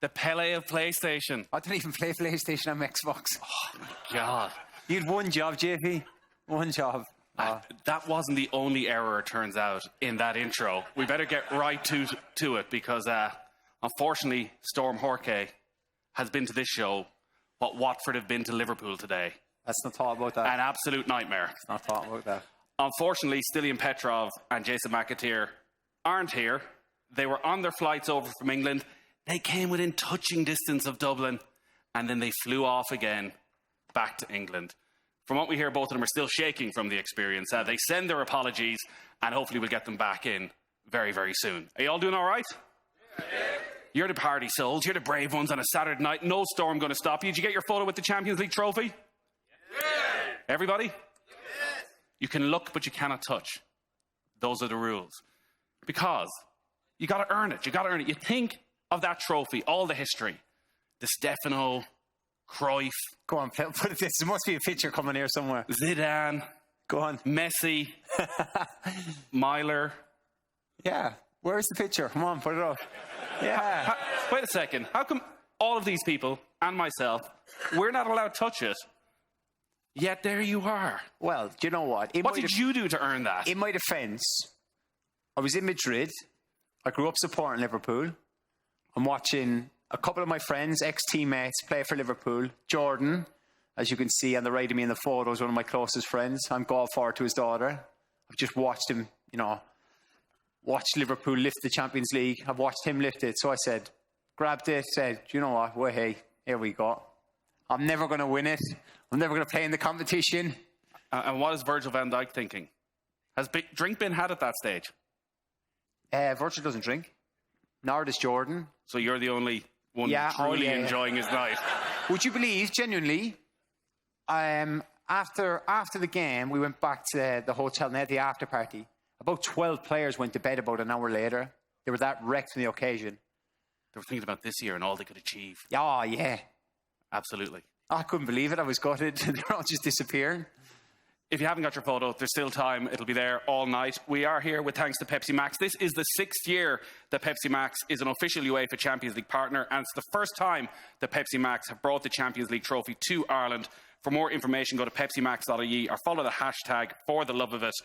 The Pele of PlayStation. I don't even play PlayStation on Xbox. Oh, my God. You had one job, JP. One job. That wasn't the only error, it turns out, in that intro. We better get right to it because, unfortunately, Storm Jorge has been to this show what Watford have been to Liverpool today. Let's not talk about that. An absolute nightmare. Let's not talk about that. Unfortunately, Stilian Petrov and Jason McAteer aren't here. They were on their flights over from England. They came within touching distance of Dublin, and then they flew off again back to England. From what we hear, both of them are still shaking from the experience. They send their apologies, and hopefully we'll get them back in very, very soon. Are you all doing all right? Yeah. You're the party souls. You're the brave ones on a Saturday night. No storm going to stop you. Did you get your photo with the Champions League trophy? Yeah. Everybody? Yes. You can look, but you cannot touch. Those are the rules. Because you got to earn it. You got to earn it. You think of that trophy, all the history. Di Stefano, Cruyff. Go on, put it this. There must be a picture coming here somewhere. Zidane. Go on. Messi. Meyler. Yeah. Where's the picture? Come on, put it up. Yeah. Wait a second. How come all of these people and myself, we're not allowed to touch it? Yet there you are. Well, do you know what? What did you do to earn that? In my defence, I was in Madrid. I grew up supporting Liverpool. I'm watching a couple of my friends, ex-teammates, play for Liverpool. Jordan, as you can see on the right of me in the photo, is one of my closest friends. I'm godfather to his daughter. I've just watched him, watched Liverpool lift the Champions League. I've watched him lift it. So I said, grabbed it, said, you know what? Well, hey, here we go. I'm never going to win it. I'm never going to play in the competition. And what is Virgil van Dijk thinking? Has drink been had at that stage? Virgil doesn't drink. Nor does Jordan. So you're the only one truly enjoying his night. Would you believe, genuinely, after the game, we went back to the hotel and they had the after party. About 12 players went to bed about an hour later. They were that wrecked from the occasion. They were thinking about this year and all they could achieve. Oh, yeah. Absolutely. I couldn't believe it. I was gutted. They're all just disappearing. If you haven't got your photo, there's still time. It'll be there all night. We are here with thanks to Pepsi Max. This is the 6th year that Pepsi Max is an official UEFA Champions League partner, and it's the first time that Pepsi Max have brought the Champions League trophy to Ireland. For more information, go to pepsimax.ie or follow the hashtag for the love of it.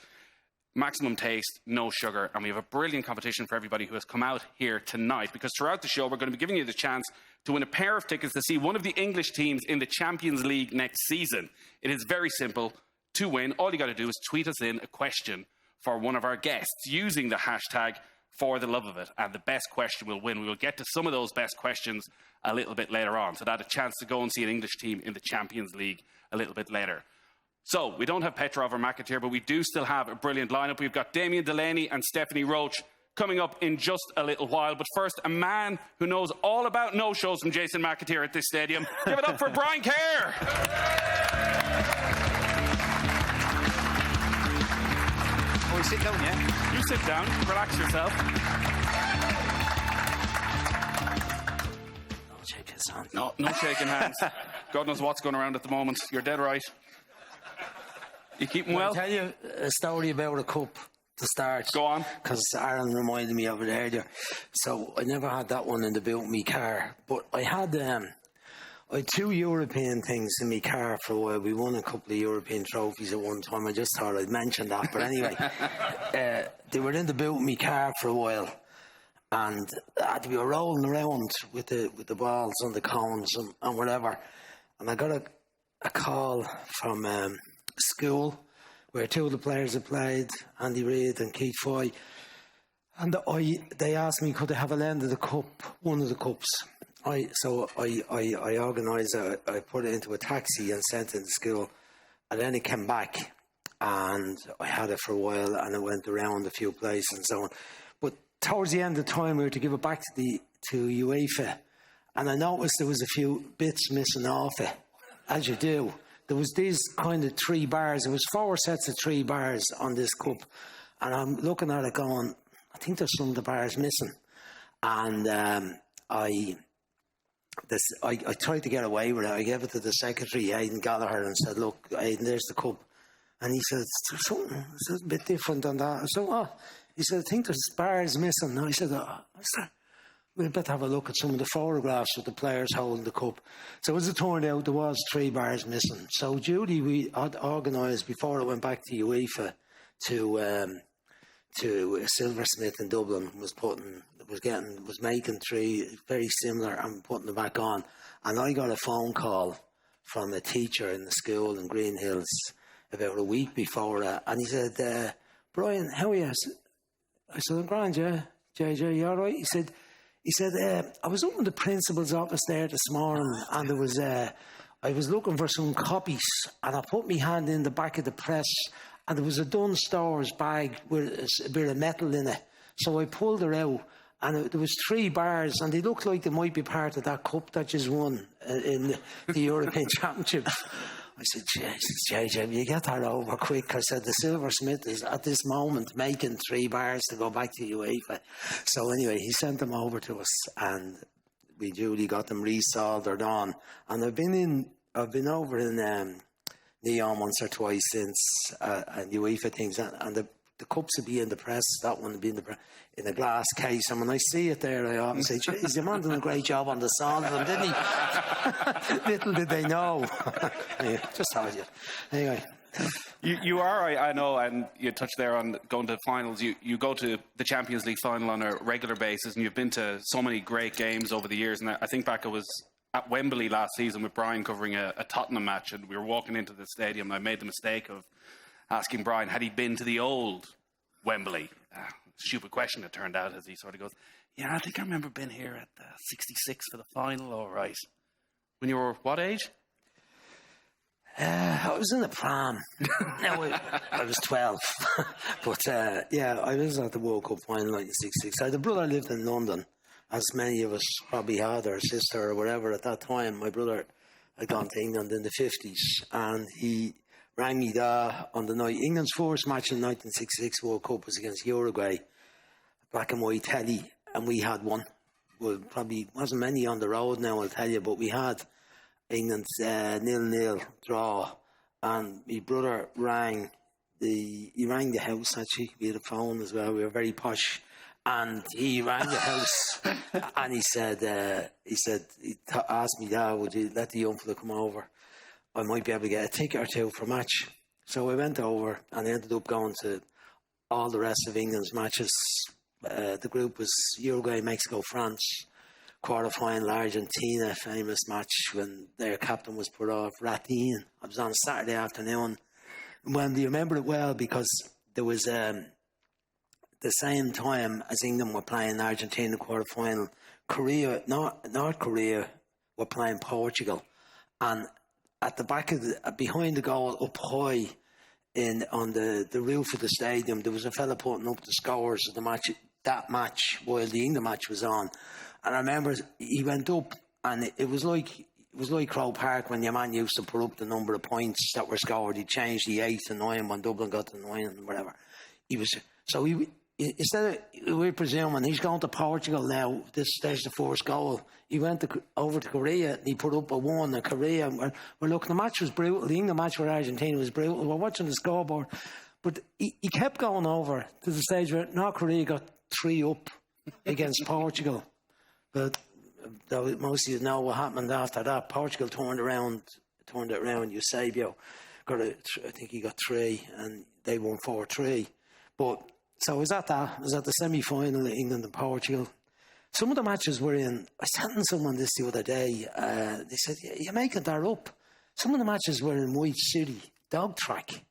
Maximum taste, no sugar. And we have a brilliant competition for everybody who has come out here tonight, because throughout the show, we're going to be giving you the chance to win a pair of tickets to see one of the English teams in the Champions League next season. It is very simple. To win, all you got to do is tweet us in a question for one of our guests using the hashtag for the love of it. And the best question will win. We will get to some of those best questions a little bit later on. So that a chance to go and see an English team in the Champions League a little bit later. So we don't have Petrov or McAteer, but we do still have a brilliant lineup. We've got Damien Delaney and Stephanie Roach coming up in just a little while. But first, a man who knows all about no-shows from Jason McAteer at this stadium. Give it up for Brian Kerr. Oh, sit down, yeah? You sit down, relax yourself. No shaking hands. No shaking hands. God knows what's going around at the moment. You're dead right. You keeping well? I'll tell you a story about a cup to start. Go on. Because Aaron reminded me of it earlier. So I never had that one in the boot of my car. But I had 2 European things in my car for a while. We won a couple of European trophies at one time. I just thought I'd mention that. But anyway, they were in the boot of my car for a while. And we were rolling around with the balls and the cones and whatever. And I got a call from school where 2 of the players had played, Andy Reid and Keith Foy. And they asked me, could I have a lend of the cup, one of the cups. So I organised it. I put it into a taxi and sent it to school. And then it came back and I had it for a while and it went around a few places and so on. But towards the end of the time, we were to give it back to UEFA. And I noticed there was a few bits missing off it, as you do. There was these kind of 3 bars. There was 4 sets of 3 bars on this cup. And I'm looking at it going, I think there's some of the bars missing. And I tried to get away with it. I gave it to the secretary, Aidan Gallagher, and said, look, Aidan, there's the cup. And he said, there's something it's a bit different than that. So, he said, I think there's bars missing. And I said, we'll better have a look at some of the photographs of the players holding the cup. So as it turned out, there was 3 bars missing. So Judy, we had organised before it went back to UEFA to Silversmith in Dublin was making 3 very similar and putting them back on. And I got a phone call from a teacher in the school in Green Hills about a week before that, and he said, "Brian, how are you?" I said, "I'm grand, yeah. JJ, you all right?" He said, "I was up in the principal's office there this morning, and there was I was looking for some copies, and I put my hand in the back of the press, and there was a Dunnes Stores bag with a bit of metal in it. So I pulled her out, and there was 3 bars, and they looked like they might be part of that cup that just won in the European Championship." I said, "Jesus, JJ, you get that over quick." I said, "The Silversmith is at this moment making 3 bars to go back to UEFA." So anyway, he sent them over to us, and we duly got them resoldered on. And I've been over in Neon once or twice since and UEFA things, and the cups would be in the press. That one would be in a glass case, and when I see it there, I often say, "Geez, the man done a great job on the song of them, didn't he?" Little did they know. Anyway, just told you. Anyway. You are, I know, and you touched there on going to finals. You go to the Champions League final on a regular basis, and you've been to so many great games over the years. And I think back, it was at Wembley last season with Brian covering a Tottenham match, and we were walking into the stadium, and I made the mistake of asking Brian, had he been to the old Wembley? Stupid question, it turned out, as he sort of goes, "Yeah, I think I remember being here at 66 for the final, all right." When you were what age? I was in the pram. No, I was 12. But yeah, I was at the World Cup final in 1966. I had a brother lived in London, as many of us probably had, or sister or whatever at that time. My brother had gone to England in the 50s, and he rang me there on the night. England's first match in 1966 World Cup was against Uruguay, black and white telly, and we had one. Well, probably wasn't many on the road now, I'll tell you, but we had England's 0-0 draw, and my brother rang the house. Actually, we had a phone as well. We were very posh, and he rang the house, and he asked me, "Dad, would you let the young fella come over? I might be able to get a ticket or 2 for a match." So I went over, and I ended up going to all the rest of England's matches. The group was Uruguay, Mexico, France. Quarter-final Argentina, famous match when their captain was put off, Ratin. I was on a Saturday afternoon. When do you remember it well, because there was the same time as England were playing Argentina quarter-final, North Korea were playing Portugal, and at the back of behind the goal, up high on the roof of the stadium, there was a fella putting up the scores of that match while the England match was on. And I remember he went up, and it was like Croke Park when your man used to put up the number of points that were scored. He changed the 8 to 9 when Dublin got to 9 and whatever. Instead of, we're presuming he's going to Portugal now. There's the first goal. He went over to Korea, and he put up a 1 in Korea. Well, look, the match was brutal. The England match for Argentina was brutal. We're watching the scoreboard, but he kept going over to the stage where North Korea got 3 up against Portugal. But most of you know what happened after that. Portugal turned it around. Eusebio I think he got 3, and they won 4-3. But so I was at the semi-final of England and Portugal. Some of the matches were in. I sent someone this the other day. They said, "You're making that up." Some of the matches were in White City, dog track.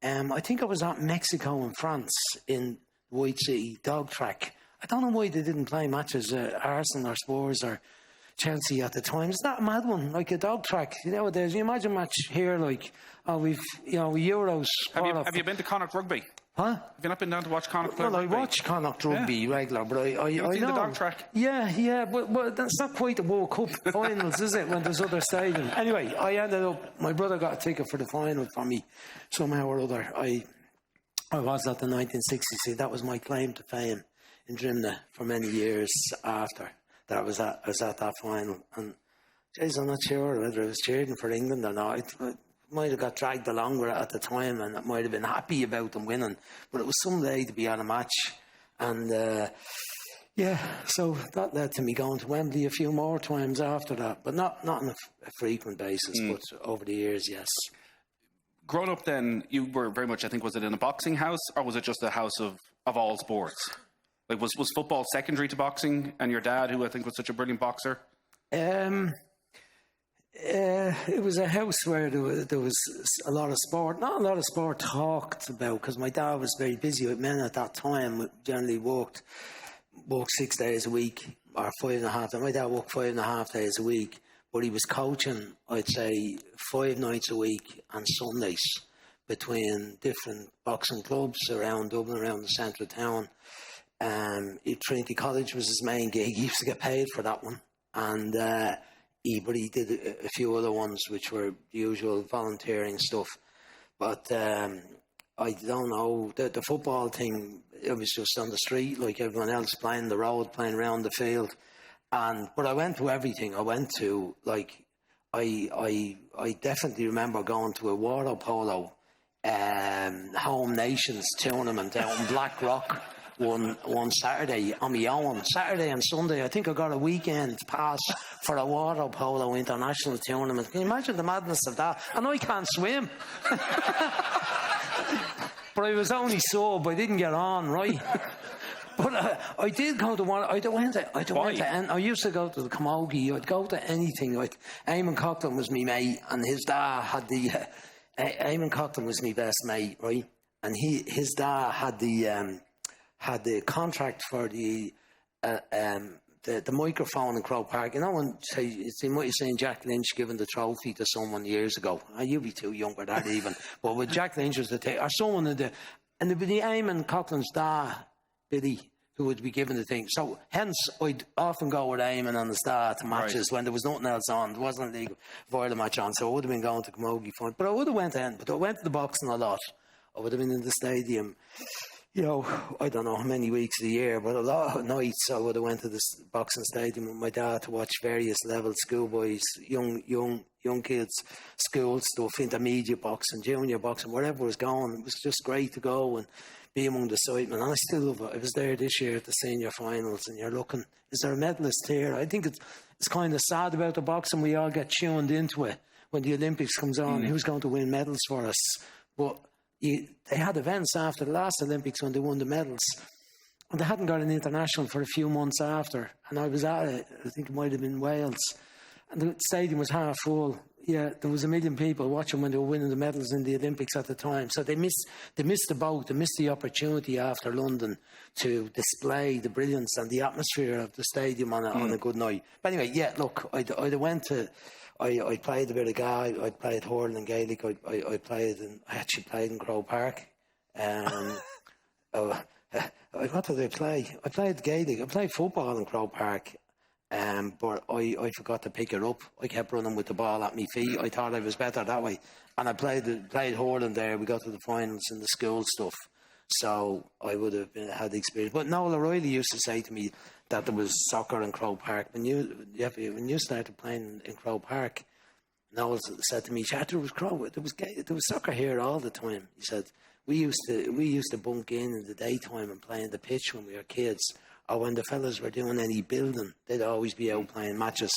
I think I was at Mexico and France in White City, dog track. I don't know why they didn't play matches at Arsenal or Spurs or Chelsea at the time. It's not a mad one, like a dog track. Nowadays, you imagine a match here like, Euros. Have you been to Connacht Rugby? Huh? Have you not been down to watch Connacht Rugby? Well, I watch Connacht Rugby regular, but I You've know. seen the dog track? Yeah, but that's not quite the World Cup finals, is it, when there's other stadiums? Anyway, my brother got a ticket for the final for me somehow or other. I was at the 1960s. That was my claim to fame in Drimna for many years after that. I was at that final, and geez, I'm not sure whether I was cheering for England or not. I might have got dragged along with it at the time, and I might have been happy about them winning, but it was some day to be on a match. And Yeah, so that led to me going to Wembley a few more times after that, but not on a frequent basis, but over the years, yes. Growing up then, you were very much, I think, was it in a boxing house or was it just a house of all sports? Like, was football secondary to boxing, and your dad, who I think was such a brilliant boxer? It was a house where there was a lot of sport. Not a lot of sport talked about, because my dad was very busy with men at that time. We generally worked 6 days a week, or 5.5. My dad worked 5.5 days a week, but he was coaching, I'd say, 5 nights a week and Sundays between different boxing clubs around Dublin, around the centre of town. Trinity College was his main gig. He used to get paid for that one, and but he did a few other ones which were the usual volunteering stuff. But I don't know, the football thing, it was just on the street like everyone else, playing the road, playing around the field. But I went to everything. I went to, like, I definitely remember going to a water polo Home Nations tournament out in Blackrock one Saturday on my own. Saturday and Sunday, I think I got a weekend pass for a water polo international tournament. Can you imagine the madness of that? And I can't swim. But I was only sub. I didn't get on, right? But I did go to one. I used to go to the Camogie. I'd go to anything. Like, Eamon Coughlin was my mate, and his dad had the. Eamon Coughlin was my best mate, right? And his dad had the contract for the microphone in Croke Park. You know, when you might have seen Jack Lynch giving the trophy to someone years ago. You'd be too young for that even. But with Jack Lynch was or someone and it would be Eamon Coughlin's dad, Billy, who would be given the thing. So hence I'd often go with Eamon on the start to matches when there was nothing else on. There wasn't a league violent match on, so I would have been going to Camogie fun. But I would have went in. But I went to the boxing a lot. I would have been in the stadium. You know, I don't know how many weeks of the year, but a lot of nights I would have went to the boxing stadium with my dad to watch various levels, schoolboys, young kids, school stuff, intermediate boxing, junior boxing, wherever was going. It was just great to go and be among the sidemen. And I still love it. I was there this year at the senior finals, and you're looking, is there a medalist here? I think it's kind of sad about the boxing. We all get tuned into it when the Olympics comes on. Who's going to win medals for us? But they had events after the last Olympics when they won the medals, and they hadn't got an international for a few months after. And I was at it. I think it might have been Wales, and the stadium was half full. Yeah, there was 1 million people watching when they were winning the medals in the Olympics at the time. So they missed the boat. They missed the opportunity after London to display the brilliance and the atmosphere of the stadium on a good night. But anyway, yeah, look, I went to. I played a bit of guy. I played hurling and Gaelic. I actually played in Croke Park. What did I play? I played Gaelic. I played football in Croke Park. But I forgot to pick it up. I kept running with the ball at my feet. I thought I was better that way. And I played hurling there. We got to the finals in the school stuff. So I would have had the experience. But Noel O'Reilly used to say to me that there was soccer in Croke Park. When you started playing in Croke Park, Noel said to me, there was soccer here all the time. He said, we used to bunk in the daytime and play in the pitch when we were kids. Or when the fellas were doing any building, they'd always be out playing matches.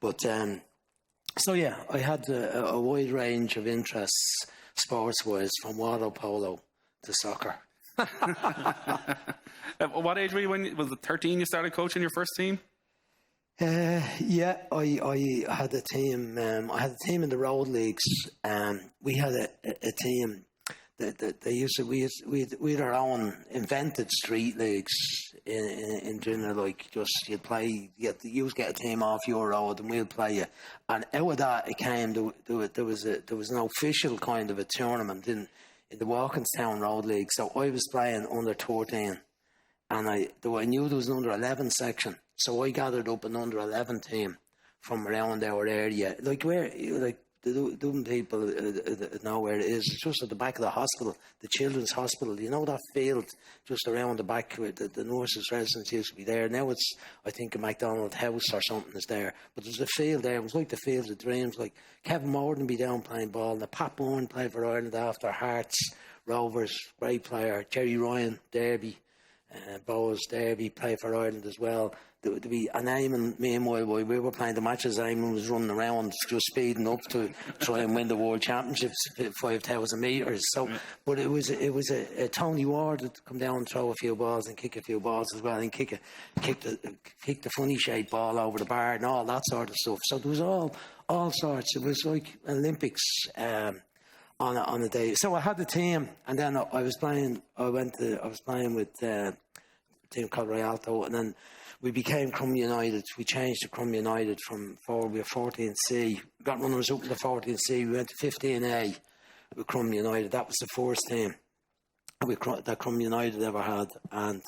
But so yeah, I had a wide range of interests sports-wise, from water polo to soccer. What age were you when? Was it 13 you started coaching your first team? Yeah, I had a team. I had a team in the road leagues. We had a team that they used to. We had our own invented street leagues in Drinner. Like, just you'd play. You get a team off your road, and we'll play you. And out of that, it came. There was an official kind of a tournament in the Walkinstown Road League. So I was playing under 13, and I knew there was an under 11 section. So I gathered up an under 11 team from around our area, the Dublin people know where it is. It's just at the back of the hospital, the children's hospital. You know that field just around the back where the nurses' residence used to be there. Now it's, I think, a McDonald house or something is there. But there's a field there. It was like the Field of Dreams. Like Kevin Morden be down playing ball, and the Pat Bourne played for Ireland after Hearts, Rovers, great player. Jerry Ryan, Derby. Bowes Derby, play for Ireland as well. There'd be an Eamon, meanwhile, while we were playing the matches, Eamon was running around just speeding up to try and win the World Championships, 5,000 metres. So, but it was a Tony Ward that come down and throw a few balls and kick a few balls as well, and kick the funny shaped ball over the bar and all that sort of stuff. So there was all sorts. It was like Olympics. On a day, so I had the team, and then I was playing. I was playing with a team called Rialto, and then we became Crum United. We changed to Crum United we were 14C. Got runners up to the 14C. We went to 15A with Crum United. That was the first team that Crum United ever had, and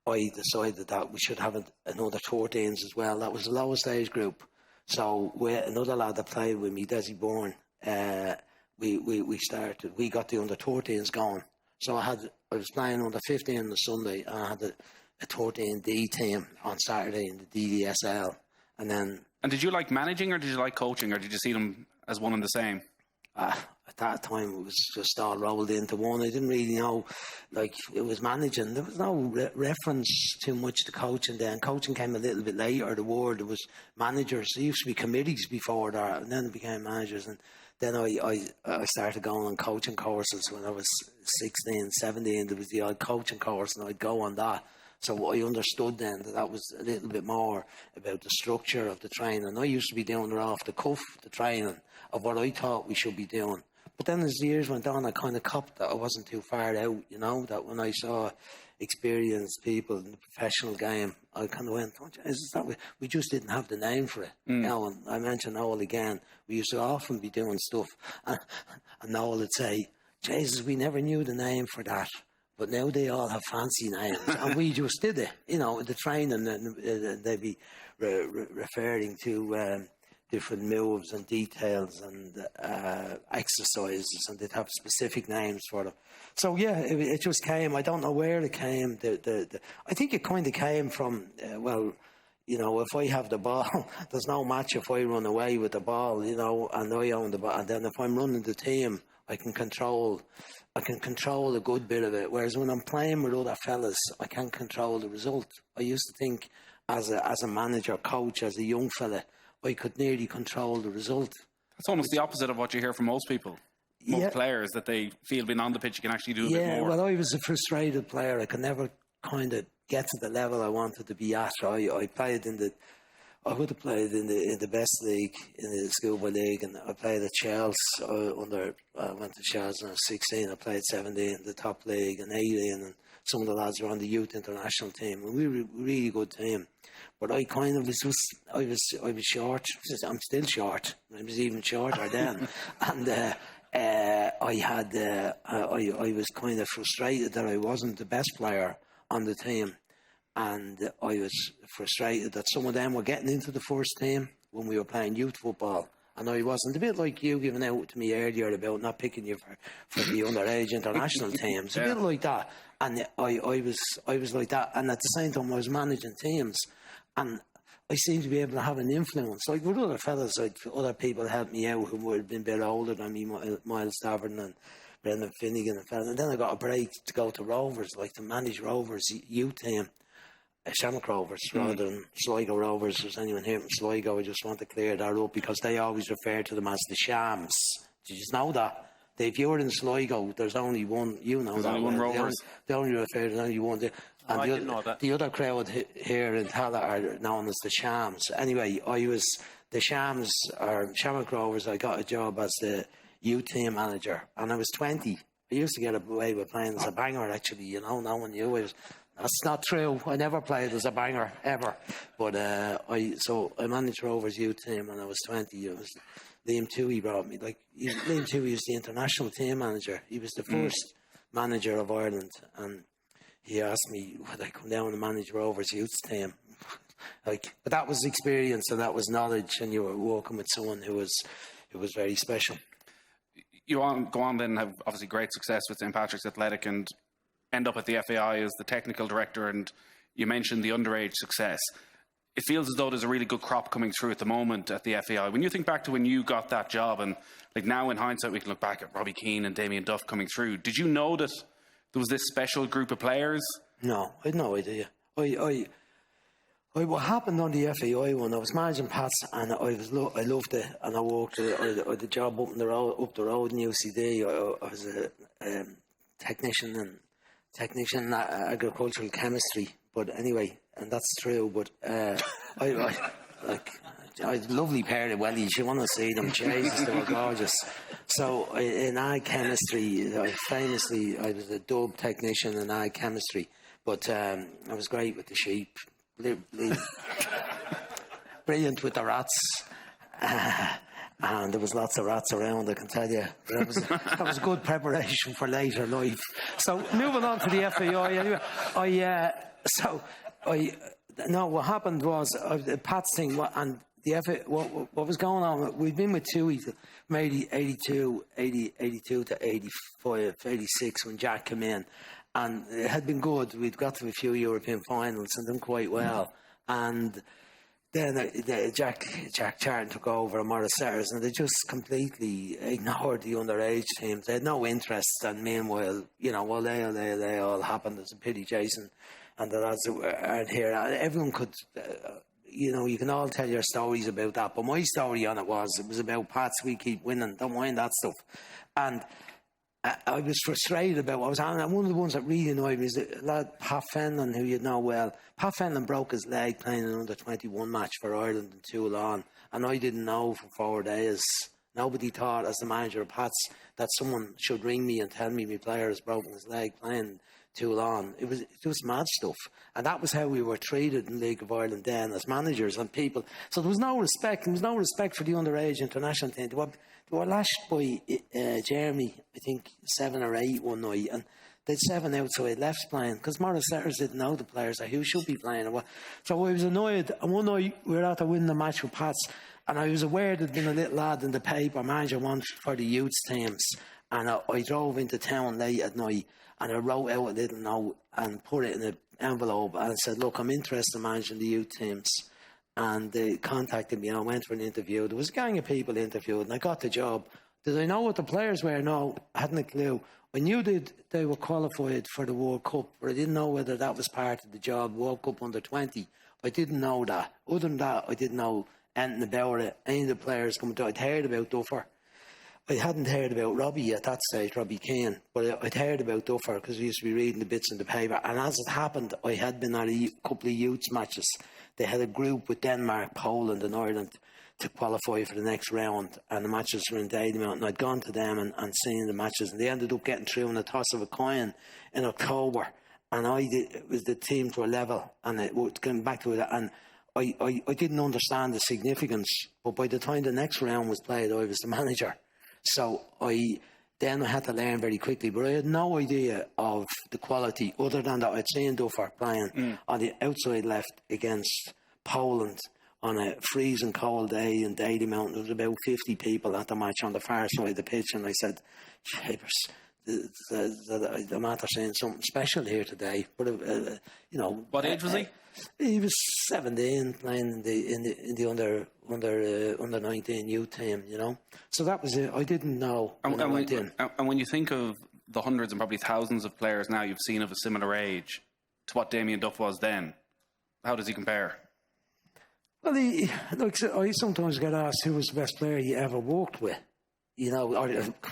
I decided that we should have another 14s as well. That was the lowest age group. So another lad that played with me, Desi Bourne. We got the under 13s going. So I was playing under 15 on the Sunday, and I had a 13D team on Saturday in the DDSL. And did you like managing, or did you like coaching, or did you see them as one and the same? At that time, it was just all rolled into one. I didn't really know, like, it was managing. There was no reference too much to coaching then. Coaching came a little bit later. The word, it was managers. There used to be committees before that, and then it became managers. And then I started going on coaching courses when I was 16, 17. There was the odd coaching course, and I'd go on that. So I understood then that was a little bit more about the structure of the training. I used to be doing it off the cuff, the training of what I thought we should be doing. But then as the years went on, I kind of copped that I wasn't too far out, you know, that when I saw experienced people in the professional game, I kind of went, we just didn't have the name for it. You know, and I mentioned Noel again. We used to often be doing stuff, and Noel would say, Jesus, we never knew the name for that. But now they all have fancy names, and we just did it. You know, the training, and they'd be referring to different moves and details and exercises, and they'd have specific names for them. So yeah, it just came. I don't know where it came. I think it kind of came from you know, if I have the ball, there's no match if I run away with the ball, you know, and I own the ball. And then if I'm running the team, I can control a good bit of it. Whereas when I'm playing with other fellas, I can't control the result. I used to think as a manager, coach, as a young fella, I could nearly control the result. That's almost the opposite of what you hear from most people. Most players, that they feel being on the pitch you can actually do a bit more. Well, I was a frustrated player. I could never kind of get to the level I wanted to be at. I played I would have played in the best league, in the schoolboy league, and I played at Shells I went to Shells when I was 16. I played 17 in the top league and 18, and some of the lads were on the youth international team, and we were a really good team. But I kind of I was short. I'm still short. I was even shorter then, and I was kind of frustrated that I wasn't the best player on the team. And I was frustrated that some of them were getting into the first team when we were playing youth football, and I wasn't. A bit like you giving out to me earlier about not picking you for the underage international teams. A bit like that, and I was like that. And at the same time, I was managing teams, and I seemed to be able to have an influence. Like with other fellas, other people helped me out who would have been a bit older than me, Miles Stavern and Brendan Finnegan and fellas. And then I got a break to go to Rovers, like to manage Rovers' youth team. Shamrock Rovers rather than Sligo Rovers. If there's anyone here from Sligo, I just want to clear that up because they always refer to them as the Shams. Did you know that? If you're in Sligo, there's only one, you know, there's only one Rovers. They only refer to only one. And I didn't know that. The other crowd here in Tala are known as the Shams. Anyway, I was the Shams, or Shamrock Rovers. I got a job as the youth team manager, and I was 20. I used to get away with playing as a banger, actually, you know, no one knew it. That's not true. I never played as a banger, ever. But I managed Rovers' youth team when I was 20. It was Liam Toohey brought me. Liam Toohey was the international team manager. He was the first manager of Ireland. And he asked me, would I come down and manage Rovers' youth team? But that was experience and that was knowledge, and you were working with someone who was very special. You go on then, have obviously great success with St Patrick's Athletic and end up at the FAI as the technical director, and you mentioned the underage success. It feels as though there's a really good crop coming through at the moment at the FAI. When you think back to when you got that job, and like now in hindsight we can look back at Robbie Keane and Damien Duff coming through, did you know that there was this special group of players No, I had no idea. What happened on the FAI one, I was managing Pats and I loved it, and I worked I had a job up the road in UCD. I was a technician in agricultural chemistry. But anyway, and that's true. But I had a lovely pair of wellies. You want to see them? Jesus, they were gorgeous. So in ag chemistry, I was a dub technician in ag chemistry. But I was great with the sheep. Brilliant with the rats. And there was lots of rats around, I can tell you. That was good preparation for later life. So moving on to the FAI anyway. What happened was the Pats thing, and the FA, what was going on, we'd been with Tui from 82 to 85, 86 when Jack came in. And it had been good. We'd got to a few European finals and done quite well. And then Jack Charlton took over and Morris Setters, and they just completely ignored the underage teams. They had no interest. And meanwhile, while they all happened, it's a pity, Jason, and the lads that aren't here. Everyone could, you can all tell your stories about that. But my story on it was about Pats. We keep winning. Don't mind that stuff. And I was frustrated about what I was on. And one of the ones that really annoyed me is the lad Pat Fenlon, who you know well. Pat Fenlon broke his leg playing an under-21 match for Ireland in Toulon. And I didn't know for 4 days. Nobody thought, as the manager of Pats, that someone should ring me and tell me my player has broken his leg playing Toulon. It was just mad stuff. And that was how we were treated in League of Ireland then as managers and people. So there was no respect. There was no respect for the underage international team. They were lashed by Jeremy, I think, 7 or 8 one night, and they'd 7 outside left playing because Morris Setters didn't know the players or who should be playing or what. So I was annoyed. And one night we were out to win the match with Pats, and I was aware there'd been a little lad in the paper manager wanted for the youth teams, and I drove into town late at night and I wrote out a little note and put it in an envelope and said, look, I'm interested in managing the youth teams. And they contacted me and I went for an interview. There was a gang of people interviewed and I got the job. Did I know what the players were? No, I hadn't a clue. I knew they were qualified for the World Cup, but I didn't know whether that was part of the job, World Cup under 20. I didn't know that. Other than that, I didn't know anything about it. Any of the players coming to, I'd heard about Duffer. I hadn't heard about Robbie at that stage, Robbie Keane, but I'd heard about Duffer because we used to be reading the bits in the paper. And as it happened, I had been at a couple of youth matches. They had a group with Denmark, Poland and Ireland to qualify for the next round, and the matches were in Dalymount, and I'd gone to them and seen the matches, and they ended up getting through in a toss of a coin in October, and it was the teams were level, and it was going back to it, and I didn't understand the significance, but by the time the next round was played, I was the manager. So I had to learn very quickly, but I had no idea of the quality other than that I'd seen Duffer playing on the outside left against Poland on a freezing cold day in Dalymount. There was about 50 people at the match on the far side of the pitch, and I said, I'm after saying something special here today. But what age was he? He was 17, playing in the under 19 youth team. So that was it. I didn't know when I went in. And when you think of the hundreds and probably thousands of players now you've seen of a similar age to what Damien Duff was then, how does he compare? Well, I sometimes get asked who was the best player you ever worked with. Or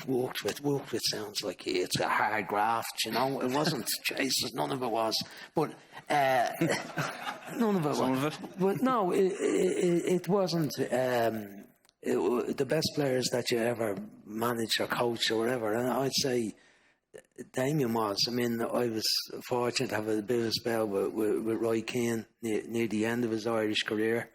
worked with sounds like it's a hard graft, It wasn't. Jesus, none of it was. But none of it Some was. of it? But no, it wasn't the best players that you ever managed or coached or whatever. And I'd say Damien was. I mean, I was fortunate to have a bit of a spell with Roy Keane near the end of his Irish career.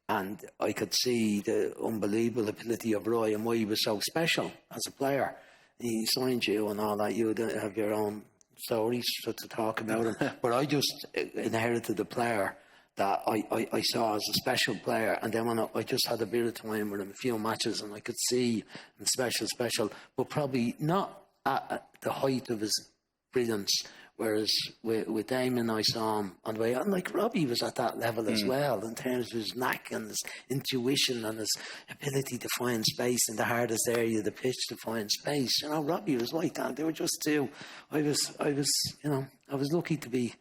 And I could see the unbelievable ability of Roy and why he was so special as a player. He signed you and all that. You have your own stories to talk about him. But I just inherited the player that I saw as a special player. And then when I just had a bit of time with him, a few matches, and I could see him special, but probably not at the height of his brilliance. Whereas with Damien, I saw him on the way on. Like Robbie was at that level as well in terms of his knack and his intuition and his ability to find space in the hardest area of the pitch to find space. Robbie was like that. They were just two. I was lucky to be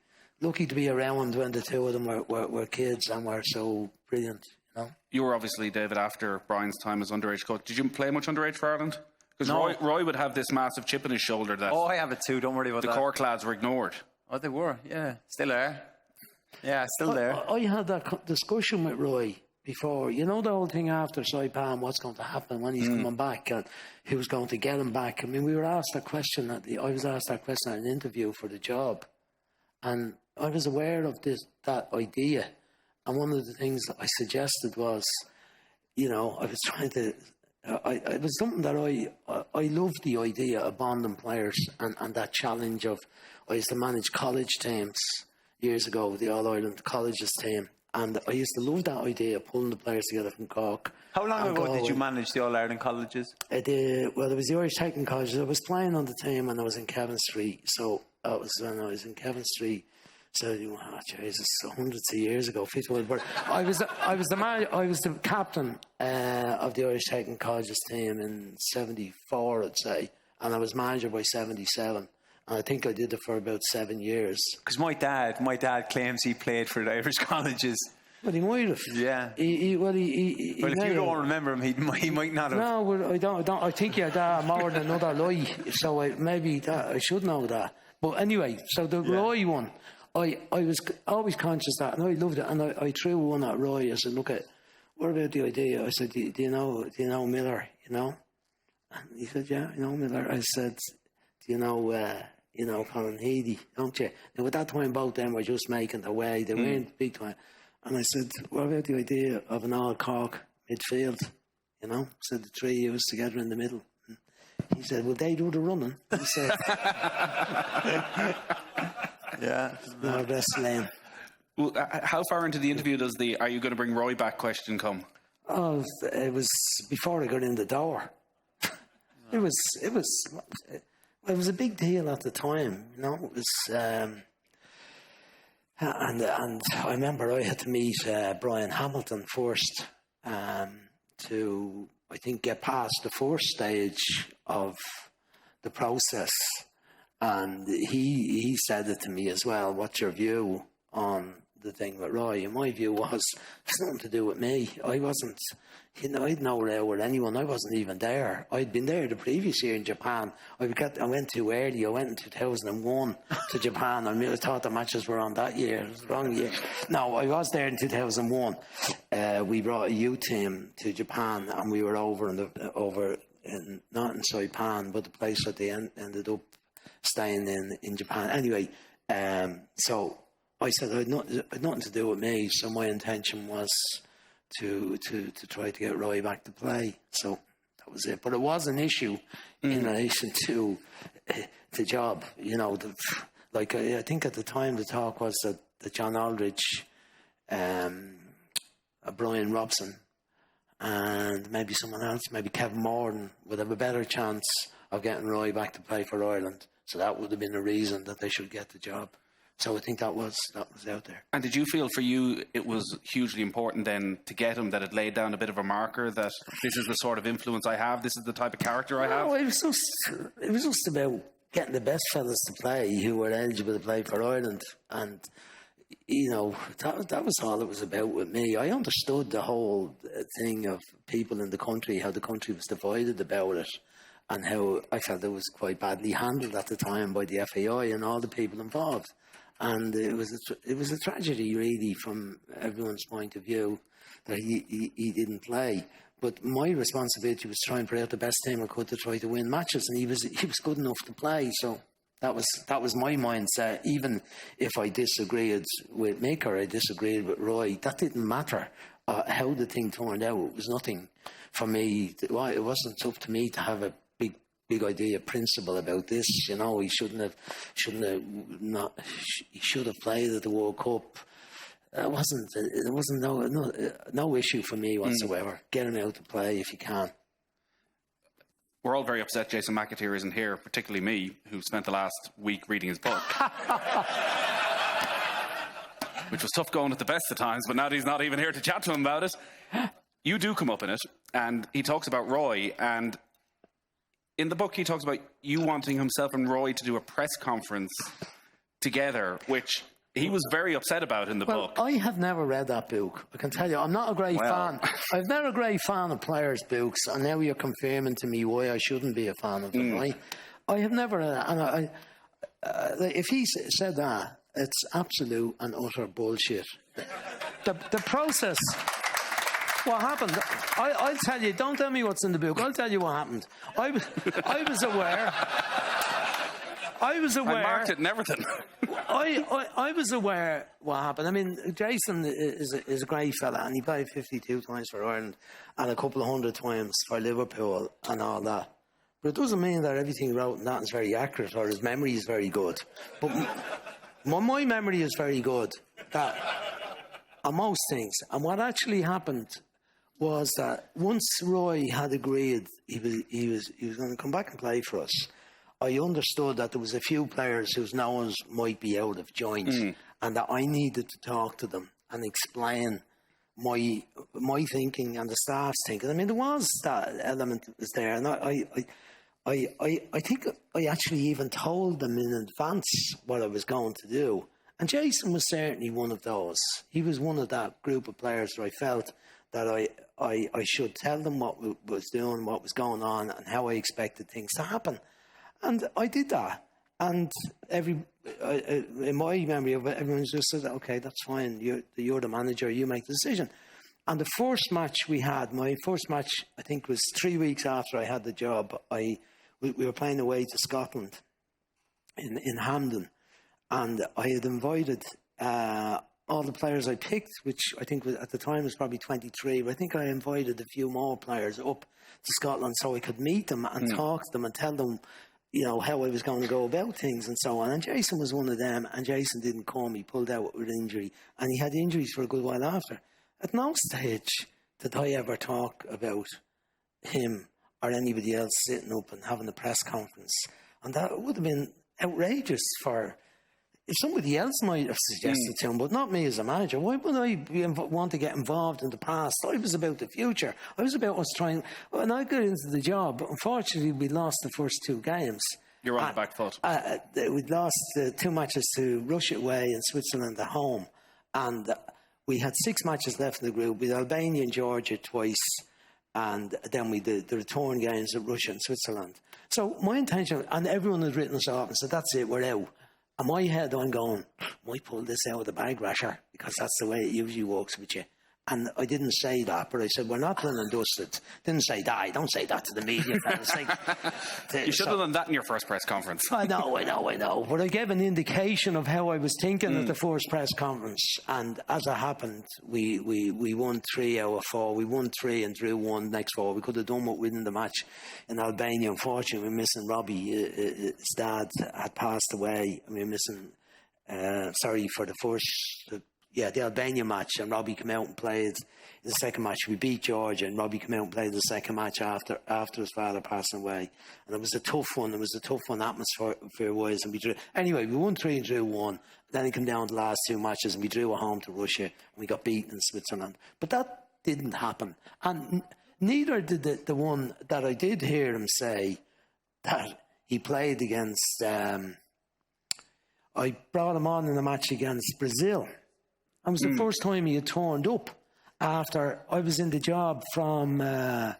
lucky to be around when the two of them were kids and were so brilliant, you know. You were obviously, David, after Brian's time as underage coach. Did you play much underage for Ireland? Because No. Roy would have this massive chip on his shoulder that Oh, I have it too. Don't worry about the that. Cork lads were ignored. Oh, they were. Yeah, still there. Yeah, still there. I had that discussion with Roy before. You know the whole thing after Saipan, what's going to happen when he's coming back and who's going to get him back. I mean, we were asked that question. I was asked that question at an interview for the job. And I was aware of that idea. And one of the things that I suggested was, you know, I was trying to... it was something that I loved the idea of bonding players and that challenge of... I used to manage college teams years ago, the All-Ireland colleges team. And I used to love that idea of pulling the players together from Cork. How long ago did you manage the All-Ireland colleges? Well, it was the Irish Technical College. I was playing on the team when I was in Kevin Street. So that was when I was in Kevin Street. So, Jesus, hundreds of years ago, 51. But I was the captain of the Irish Technical Colleges team in '74, I'd say, and I was manager by '77. And I think I did it for about 7 years. Because my dad claims he played for the Irish colleges. Well, he might have. Yeah. Well, if you don't remember him, he might not have. No, well, I don't. I think you're that more than another lie. So I should know that. But anyway, so the Roy one, I was always conscious that, and I loved it. And I threw one at Roy. I said, "Look, what about the idea?" I said, "Do you know Meyler? You know?" And he said, "Yeah, I know Meyler." I said, "Do you know Colin Heady, don't you?" Now, at that time, both them were just making their way. They weren't big time. And I said, "What about the idea of an all-Cork midfield? You know?" So the three of us together in the middle. And he said, "Will they do the running?" He said, Yeah. "No, that's lame." Well, how far into the interview does the "Are you going to bring Roy back?" question come? Oh, it was before I got in the door. It was a big deal at the time, you know. It was, and I remember I had to meet Brian Hamilton first to, I think, get past the first stage of the process. And he said it to me as well. "What's your view on the thing with Roy?" And my view was, it's nothing to do with me. I wasn't, I had no row with anyone. I wasn't even there. I'd been there the previous year in Japan. I went too early. I went in 2001 to Japan. I thought the matches were on that year. It was the wrong year. No, I was there in 2001. We brought a youth team to Japan, and we were over in not in Saipan, but the place that they ended up staying in Japan. Anyway, so I said it had nothing to do with me. So my intention was to try to get Roy back to play. So that was it. But it was an issue in relation to the job. You know, I think at the time the talk was that John Aldridge, Brian Robson, and maybe someone else, maybe Kevin Morton, would have a better chance of getting Roy back to play for Ireland. So that would have been a reason that they should get the job. So I think that was out there. And did you feel for you it was hugely important then to get him, that it laid down a bit of a marker that this is the sort of influence I have, this is the type of character I have? No, it was just about getting the best fellas to play who were eligible to play for Ireland. And, you know, that was all it was about with me. I understood the whole thing of people in the country, how the country was divided about it, and how I felt it was quite badly handled at the time by the FAI and all the people involved. And it was a tragedy, really, from everyone's point of view, that he didn't play. But my responsibility was to try and put out the best team I could to try to win matches, and he was good enough to play. So that was my mindset. Even if I disagreed with Mick or I disagreed with Roy, that didn't matter. How the thing turned out, it was nothing for me. It wasn't up to me to have a big idea principle about this. You know, he should have played at the World Cup. It wasn't no issue for me whatsoever. Get him out to play if you can. We're all very upset Jason McAteer isn't here, particularly me, who spent the last week reading his book. Which was tough going at the best of times, but now he's not even here to chat to him about it. You do come up in it, and he talks about Roy, and in the book, he talks about you wanting himself and Roy to do a press conference together, which he was very upset about in the book. I have never read that book. I can tell you, I'm not a great fan. I'm not a great fan of players' books, and now you're confirming to me why I shouldn't be a fan of them. I have never, and if he said that, it's absolute and utter bullshit. The process. What happened? I'll tell you. Don't tell me what's in the book. I'll tell you what happened. I was aware. I marked it and everything. I was aware what happened. I mean, Jason is a great fella, and he played 52 times for Ireland and a couple of 100 times for Liverpool and all that. But it doesn't mean that everything he wrote in that is very accurate or his memory is very good. But my memory is very good on most things. And what actually happened was that once Roy had agreed he was going to come back and play for us, I understood that there was a few players whose names might be out of joint, and that I needed to talk to them and explain my thinking and the staff's thinking. I mean, there was that element that was there, and I think I actually even told them in advance what I was going to do. And Jason was certainly one of those. He was one of that group of players that I felt that I should tell them what we was doing, what was going on, and how I expected things to happen. And I did that. And in my memory of it, everyone just said, okay, that's fine. You're the manager. You make the decision. And the first match we had, my first match, I think, was 3 weeks after I had the job. We were playing away to Scotland in Hampden. And I had invited all the players I picked, which I think at the time was probably 23. But I think I invited a few more players up to Scotland so I could meet them and talk to them and tell them, how I was going to go about things and so on. And Jason was one of them, and Jason didn't come. He pulled out with injury, and he had injuries for a good while after. At no stage did I ever talk about him or anybody else sitting up and having a press conference. And that would have been outrageous if somebody else might have suggested to him, but not me as a manager. Why would I want to get involved in the past? I was about the future. I was about us trying. When I got into the job, unfortunately, we lost the first 2 games. You're on the back foot. We'd lost 2 matches to Russia away and Switzerland at home. And we had 6 matches left in the group. We had Albania and Georgia twice. And then we did the return games at Russia and Switzerland. So my intention, and everyone had written us off and said, that's it, we're out. In my head, I'm going, might pull this out of the bag, Rasher, because that's the way it usually works with you. And I didn't say that, but I said, we're not done and dusted. Didn't say that. Don't say that to the media. You should have done that in your first press conference. I know. But I gave an indication of how I was thinking at the first press conference. And as it happened, we won 3 out of 4. We won 3 and drew 1 next 4. We could have done what winning the match in Albania. Unfortunately, we're missing Robbie. His dad had passed away. And we're missing, for the first... the Albania match, and Robbie came out and played in the second match. We beat Georgia, and Robbie came out and played the second match after his father passing away. And it was a tough one. It was a tough one atmosphere-wise. And we drew. Anyway, we won 3 and drew 1. Then it came down to the last 2 matches, and we drew at home to Russia, and we got beaten in Switzerland. But that didn't happen. And neither did the one that I did hear him say that he played against... I brought him on in a match against Brazil. It was the first time he had turned up after I was in the job from... I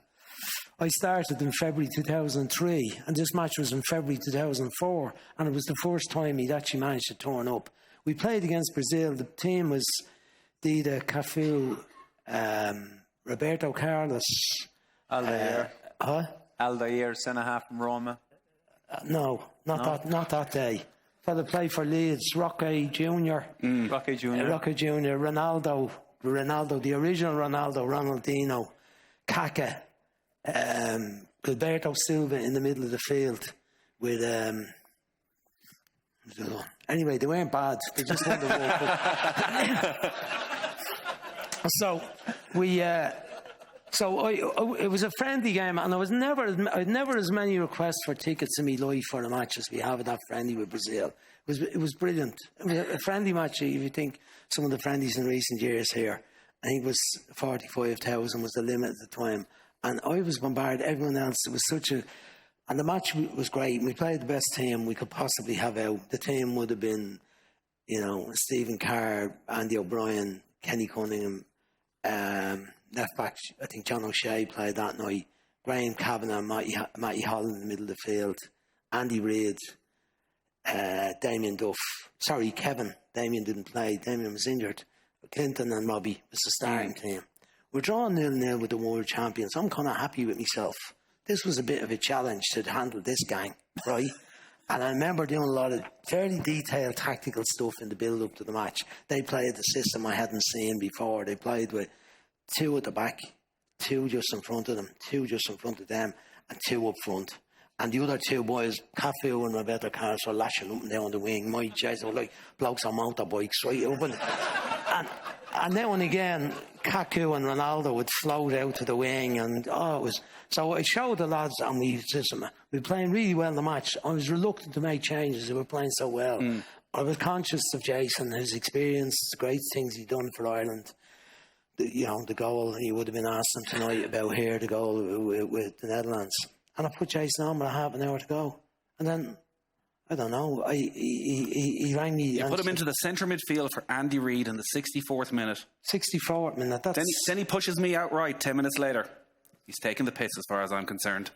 started in February 2003, and this match was in February 2004, and it was the first time he'd actually managed to turn up. We played against Brazil. The team was Dida, Cafu, Roberto Carlos... Aldair. Aldair, centre-half from Roma. No, not that day. Fella played for Leeds, Rocky Jr. Rocky Jr. Ronaldo, the original Ronaldo, Ronaldinho, Kaká, Gilberto Silva in the middle of the field with... anyway, they weren't bad. They just won the World Cup. So we... it was a friendly game, and I'd never as many requests for tickets in my life for a match as we have at that friendly with Brazil. It was brilliant. It was a friendly match. If you think some of the friendlies in recent years here, I think it was 45,000 was the limit at the time, and I was bombarded. Everyone else, it was and the match was great. We played the best team we could possibly have out. The team would have been you know, Stephen Kerr, Andy O'Brien, Kenny Cunningham, left back, I think John O'Shea played that night, Graham Kavanagh, Matty Holland in the middle of the field, Andy Reid, Damien Duff. Sorry, Kevin. Damien didn't play. Damien was injured. Clinton and Robbie was the starting team. We're drawing 0-0 with the world champions. I'm kind of happy with myself. This was a bit of a challenge to handle this gang, right? And I remember doing a lot of very detailed tactical stuff in the build-up to the match. They played the system I hadn't seen before. They played with 2 at the back, 2 just in front of them, 2 just in front of them, and 2 up front. And the other 2 boys, Cafu and Roberto Carlos, were lashing up and down the wing. My Jesus, they were like blokes on motorbikes, right? And now and again, Kaku and Ronaldo would float out to the wing, and it was. So I showed the lads, and we were playing really well in the match. I was reluctant to make changes. They were playing so well. I was conscious of Jason, his experience, the great things he'd done for Ireland. The goal he would have been asked him tonight about here, the goal with the Netherlands. And I put Jason on with half an hour to go. And then, I don't know, he rang me. You put him into the centre midfield for Andy Reid in the 64th minute. 64th minute, Then he pushes me outright 10 minutes later. He's taking the piss as far as I'm concerned.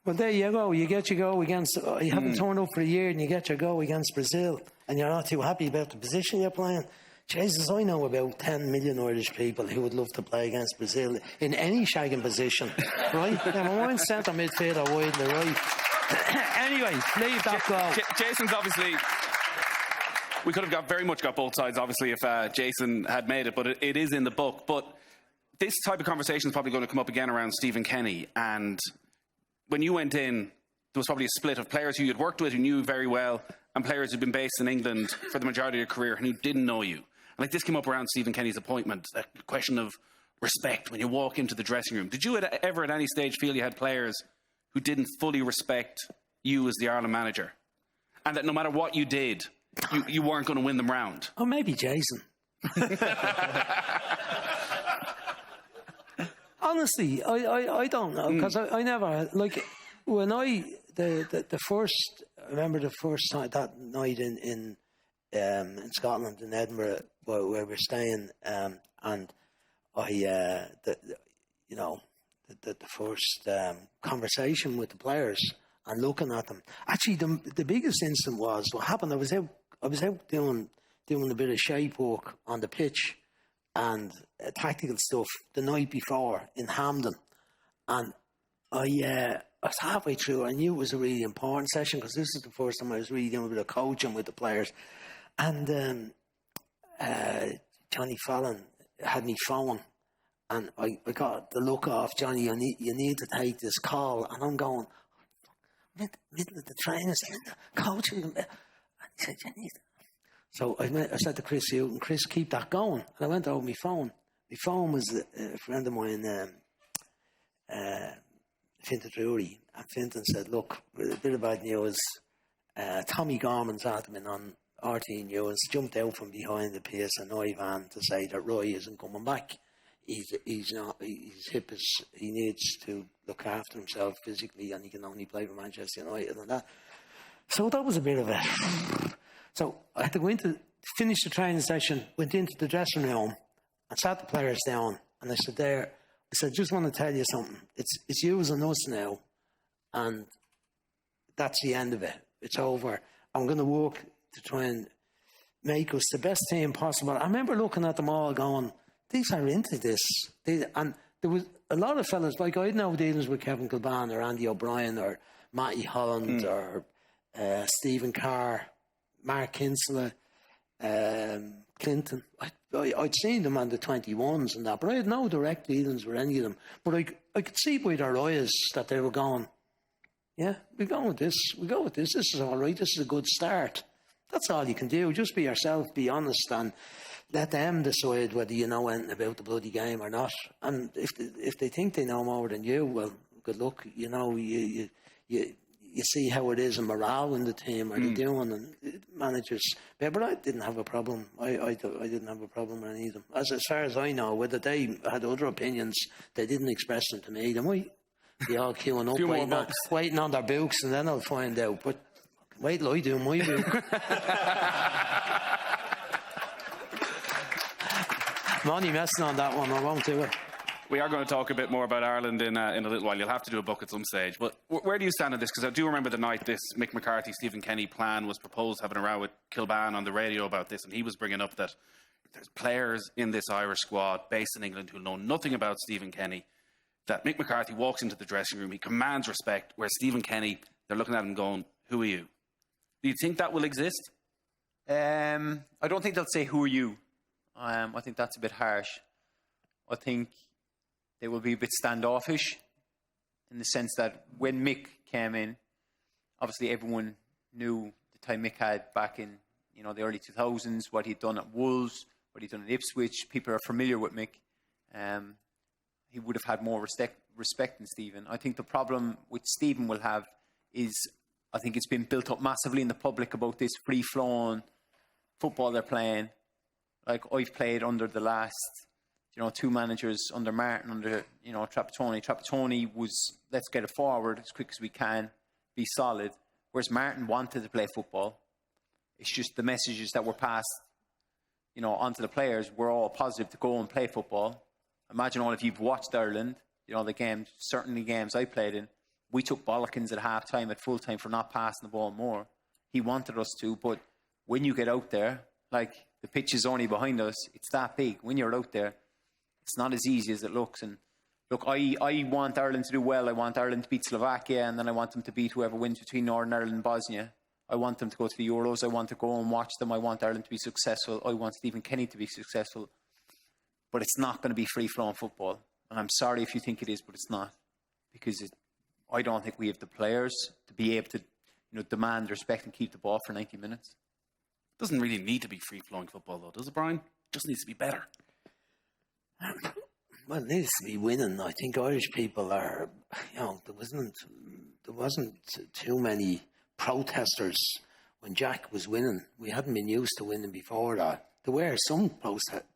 Well, there you go. You get your go against... you haven't turned up for a year and you get your go against Brazil. And you're not too happy about the position you're playing. Jesus, I know about 10 million Irish people who would love to play against Brazil in any shagging position, right? Never mind centre midfield or wide to the right. Anyway, leave that go. Jason's obviously... We could have very much got both sides, obviously, if Jason had made it, but it is in the book. But this type of conversation is probably going to come up again around Stephen Kenny. And when you went in, there was probably a split of players who you'd worked with, who knew very well, and players who'd been based in England for the majority of your career and who didn't know you. Like, this came up around Stephen Kenny's appointment, that question of respect when you walk into the dressing room. Did you ever at any stage feel you had players who didn't fully respect you as the Ireland manager? And that no matter what you did, you weren't going to win them round? Oh, maybe Jason. Honestly, I don't know, because I never, like, when the first, I remember the first time, that night in Scotland, in Edinburgh, where we're staying, and I, the first conversation with the players and looking at them. Actually, the biggest incident was what happened. I was out doing a bit of shape work on the pitch and tactical stuff the night before in Hampden, and I was halfway through. I knew it was a really important session because this is the first time I was really doing a bit of coaching with the players. And Johnny Fallon had me phone, and I got the look off Johnny. You need to take this call, and I'm going middle of the training, coaching them, and he said, "You need." So I said to Chris Houghton, "Chris, keep that going." And I went over my phone. My phone was a friend of mine, Fintan Drury, and Fintan said, "Look, a bit of bad news. Tommy Gorman's admin on RT News jumped out from behind the PSNI van to say that Roy isn't coming back. He's not. His hip is. He needs to look after himself physically, and he can only play for Manchester United and that." So that was a bit of a. So I had to go finish the training session, went into the dressing room, and sat the players down, and I said, "Just want to tell you something. It's you and us now, and that's the end of it. It's over. I'm going to work to try and make us the best team possible." I remember looking at them all going, these are into this. And there was a lot of fellas, like I had no dealings with Kevin Kilban or Andy O'Brien or Matty Holland or Stephen Kerr, Mark Kinsella, Clinton. I'd seen them on the 21s and that, but I had no direct dealings with any of them. But I could see by their eyes that they were going, yeah, we go with this. This is all right. This is a good start. That's all you can do. Just be yourself, be honest, and let them decide whether you know anything about the bloody game or not. And if they think they know more than you, well, good luck. You know, you see how it is in morale in the team. Are they doing? And managers, but I didn't have a problem. I didn't have a problem with any of them. As far as I know, whether they had other opinions, they didn't express them to me. They might be all queuing up, waiting on their books, and then I'll find out. But wait till I do my book. I'm only messing on that one. I won't do it. We are going to talk a bit more about Ireland in a little while. You'll have to do a book at some stage. But where do you stand on this? Because I do remember the night this Mick McCarthy, Stephen Kenny plan was proposed, having a row with Kilban on the radio about this, and he was bringing up that there's players in this Irish squad based in England who know nothing about Stephen Kenny, that Mick McCarthy walks into the dressing room, he commands respect, where Stephen Kenny, they're looking at him going, who are you? Do you think that will exist? I don't think they'll say, who are you? I think that's a bit harsh. I think they will be a bit standoffish in the sense that when Mick came in, obviously everyone knew the time Mick had back in the early 2000s, what he'd done at Wolves, what he'd done at Ipswich. People are familiar with Mick. He would have had more respect than Stephen. I think the problem with Stephen will have is, I think it's been built up massively in the public about this free-flowing football they're playing. Like, I've played under the last, two managers, under Martin, under, Trapattoni. Trapattoni was, let's get it forward as quick as we can, be solid. Whereas Martin wanted to play football. It's just the messages that were passed, onto the players were all positive to go and play football. Imagine all if you've watched Ireland, the games, certainly games I played in, we took bollockings at half-time, at full-time for not passing the ball more. He wanted us to, but when you get out there, like, the pitch is only behind us, it's that big. When you're out there, it's not as easy as it looks. And look, I want Ireland to do well. I want Ireland to beat Slovakia, and then I want them to beat whoever wins between Northern Ireland and Bosnia. I want them to go to the Euros. I want to go and watch them. I want Ireland to be successful. I want Stephen Kenny to be successful. But it's not going to be free-flowing football. And I'm sorry if you think it is, but it's not. Because I don't think we have the players to be able to demand respect and keep the ball for 90 minutes. It doesn't really need to be free-flowing football, though, does it, Brian? It just needs to be better. Well, it needs to be winning. I think Irish people are, there wasn't too many protesters when Jack was winning. We hadn't been used to winning before that. There were some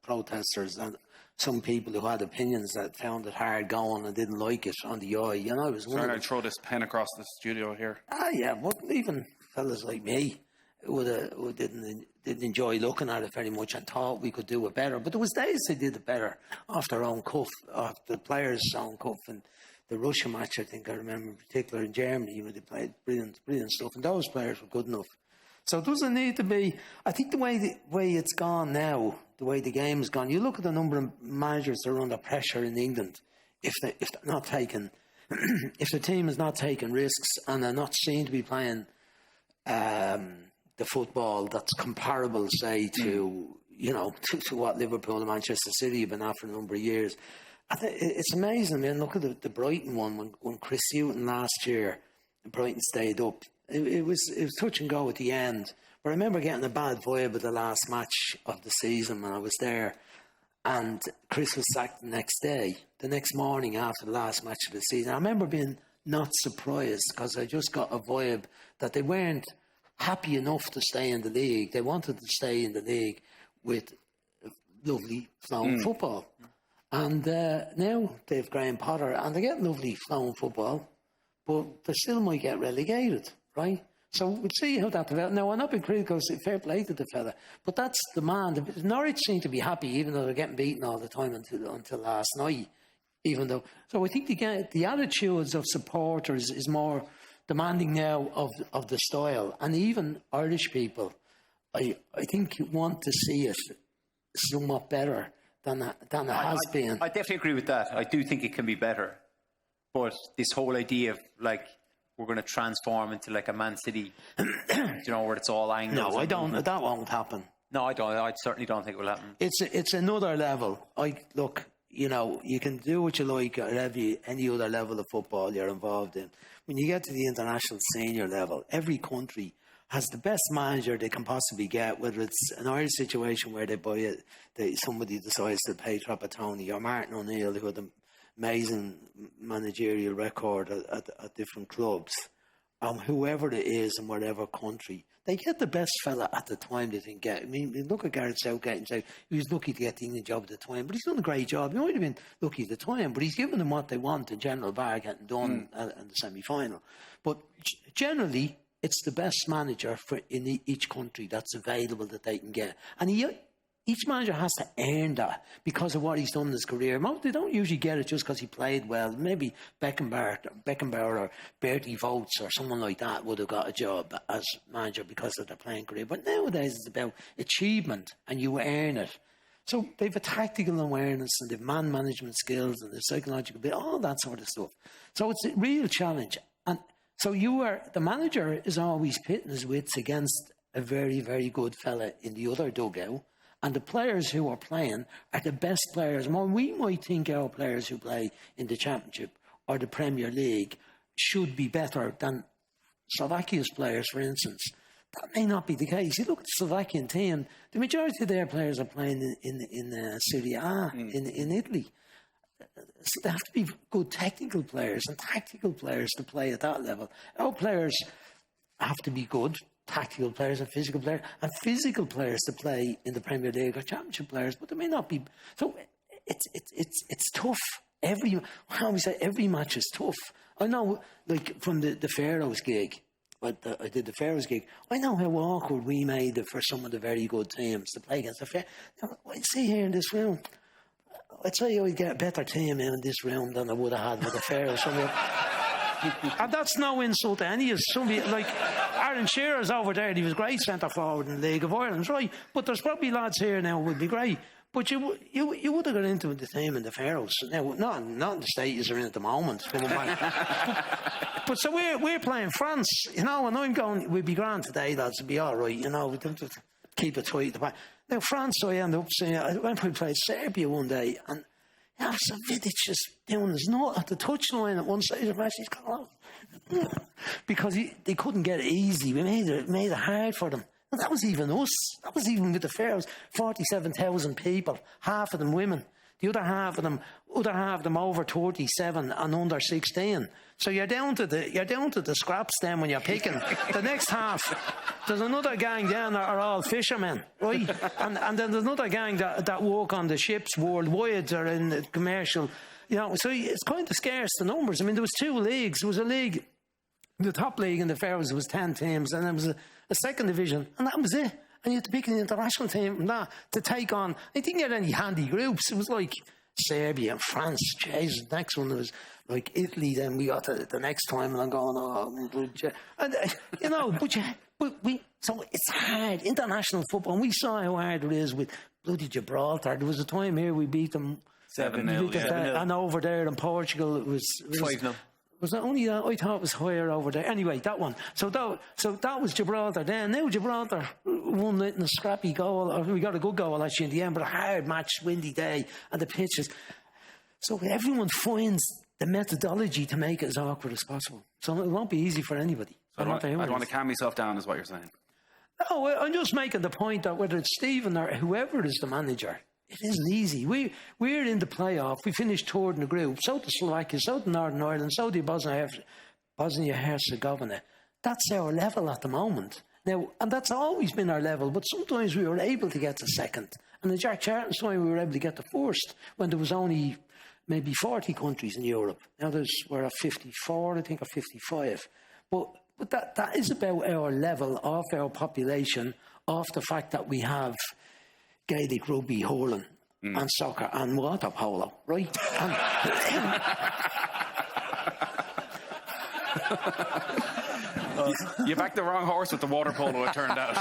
protesters and some people who had opinions that found it hard going and didn't like it on the eye. I was one. Sorry, I'd throw this pen across the studio here. Yeah, but even fellas like me who didn't enjoy looking at it very much and thought we could do it better. But there was days they did it better off their own cuff, off the players' own cuff. And the Russia match, I think I remember in particular in Germany, where they played brilliant stuff. And those players were good enough. So it doesn't need to be. I think the way it's gone now, the way the game's gone, you look at the number of managers that are under pressure in England. If they're not taking, if the team is not taking risks and they're not seen to be playing the football that's comparable, say, to what Liverpool and Manchester City have been at for a number of years. It's amazing. I mean, look at the Brighton one when Chris Hughton last year, Brighton stayed up. It was touch and go at the end. But I remember getting a bad vibe at the last match of the season when I was there, and Chris was sacked the next morning after the last match of the season. I remember being not surprised because I just got a vibe that they weren't happy enough to stay in the league. They wanted to stay in the league with lovely flowing football. And now they have Graham Potter and they get lovely flowing football, but they still might get relegated, right? So we'll see how that develops. Now, I'm not being critical, fair play to the fella, but that's the man. Norwich seem to be happy, even though they're getting beaten all the time until last night. So I think the attitudes of supporters is more demanding now of the style, and even Irish people, I think want to see it somewhat better than it has been. I definitely agree with that. I do think it can be better, but this whole idea of we're going to transform into like a Man City, where it's all angles. No, I don't. That won't happen. No, I don't. I certainly don't think it will happen. It's another level. You can do what you like at any other level of football you're involved in. When you get to the international senior level, every country has the best manager they can possibly get, whether it's an Irish situation where somebody decides to pay Trapattoni or Martin O'Neill, who had an amazing managerial record at different clubs. Whoever it is in whatever country, they get the best fella at the time they can get. I mean, look at Gareth Southgate and say he was lucky to get the England job at the time, but he's done a great job. He might have been lucky at the time, but he's given them what they want in general, bar getting done in the semi-final. But generally, it's the best manager in each country that's available that they can get. And he Each manager has to earn that because of what he's done in his career. They don't usually get it just because he played well. Maybe Beckenbauer or Bertie Vogts or someone like that would have got a job as manager because of their playing career. But nowadays it's about achievement and you earn it. So they've a tactical awareness and they've man management skills and the psychological bit, all that sort of stuff. So it's a real challenge. And so the manager is always pitting his wits against a very, very good fella in the other dugout. And the players who are playing are the best players. And we might think our players who play in the Championship or the Premier League should be better than Slovakia's players, for instance. That may not be the case. You look at the Slovakian team, the majority of their players are playing in Serie A, in Italy. So they have to be good technical players and tactical players to play at that level. Our players have to be good tactical players and physical players to play in the Premier League or Championship players, but they may not be. So it's tough. Every match is tough. I know, like from the Faroes gig, I did the Faroes gig. I know how awkward we made it for some of the very good teams to play against the Faroes. I see here in this room, I'd say I'd get a better team in this room than I would have had with the Faroes. And that's no insult to any of somebody. Like Aaron Shearer's over there, he was great centre forward in the League of Ireland, right? But there's probably lads here now who would be great. But you would have got into the team in the Faroes. Now, not in the status are in at the moment. But so we're playing France, and I'm going, we'd be grand today, lads, it'd be all right, we don't have to keep it tight at the back. Now, France, I end up saying, I went and played Serbia one day, and Vidic just doing his nut at the touchline at one stage of the match. He's gone out. Because they couldn't get it easy. We made it hard for them. And that was even us. That was even with the Faroes. 47,000 people, half of them women. The other half of them over 37 and under 16. So you're down to the scraps then when you're picking. The next half, there's another gang down that are all fishermen, right? And then there's another gang that work on the ships worldwide or in the commercial, So it's kind of scarce, the numbers. I mean, there was two leagues. There was a league, the top league in the Faroes was 10 teams, and there was a second division, and that was it. And you had to pick an international team from that to take on. I didn't get any handy groups. It was like Serbia and France. Jesus, the next one was like Italy. Then we got to the next time, and I'm going, so it's hard. International football. And we saw how hard it is with bloody Gibraltar. There was a time here we beat them 7-0, and over there in Portugal it was 5-0. Was that only that? I thought it was higher over there. Anyway, that one. So that was Gibraltar then. Now Gibraltar won it in a scrappy goal. We got a good goal actually in the end, but a hard match, windy day, and the pitches. So everyone finds the methodology to make it as awkward as possible. So it won't be easy for anybody. So I don't want to calm myself down, is what you're saying. No, I'm just making the point that whether it's Stephen or whoever is the manager, it isn't easy. We're in the playoff. We finished third in the group. So did Slovakia, so did Northern Ireland, so did Bosnia-Herzegovina. That's our level at the moment. Now, and that's always been our level, but sometimes we were able to get to second. And in Jack Charlton's time, we were able to get to first when there was only maybe 40 countries in Europe. Now we're at 54, I think, or 55. But that is about our level of our population, of the fact that we have Gaelic rugby, hurling, and soccer, and water polo, right? You backed the wrong horse with the water polo, it turned out.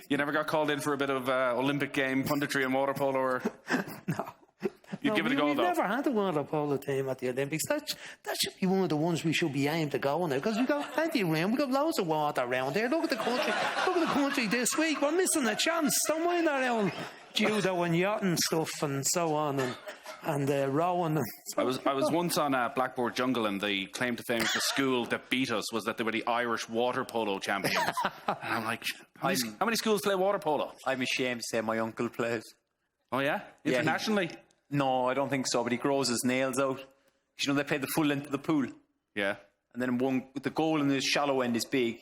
You never got called in for a bit of Olympic game punditry and water polo? Or... No. You'd give it a go, we've though. Never had a water polo team at the Olympics. That should be one of the ones we should be aimed to go on there, because we've got plenty of room. We've got loads of water around here. Look at the country. Look at the country this week. We're missing a chance. Don't mind our own judo and yachting stuff and so on, and rowing. I was once on Blackboard Jungle, and the claim to fame of the school that beat us was that they were the Irish water polo champions. And I'm like, how many schools play water polo? I'm ashamed to say my uncle plays. Oh, yeah? Internationally? No, I don't think so, but he grows his nails out. They play the full length of the pool. Yeah. And then one with the goal in the shallow end is big.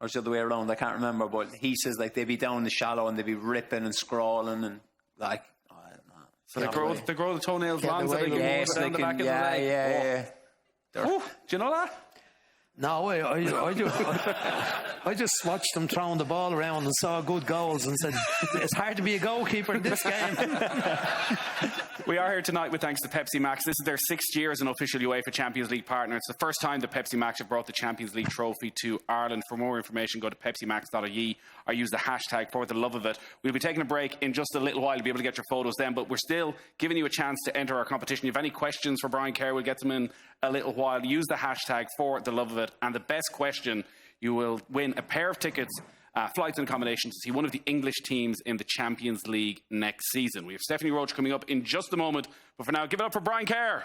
Or it's the other way around, I can't remember. But he says they'd be down in the shallow and they'd be ripping and scrawling and I don't know. So they grow the toenails long so they can yes, down the back of the leg. Yeah. Oh, do you know that? No, I just watched them throwing the ball around and saw good goals and said, it's hard to be a goalkeeper in this game. We are here tonight with thanks to Pepsi Max. This is their 6th year as an official UEFA Champions League partner. It's the first time that Pepsi Max have brought the Champions League trophy to Ireland. For more information, go to pepsimax.ie or use the hashtag for the love of it. We'll be taking a break in just a little while to be able to get your photos then, but we're still giving you a chance to enter our competition. If you have any questions for Brian Kerr, we'll get them in a little while. Use the hashtag for the love of it, and the best question, you will win a pair of tickets, flights and accommodation to see one of the English teams in the Champions League next season. We have Stephanie Roach coming up in just a moment, but for now, give it up for Brian Kerr.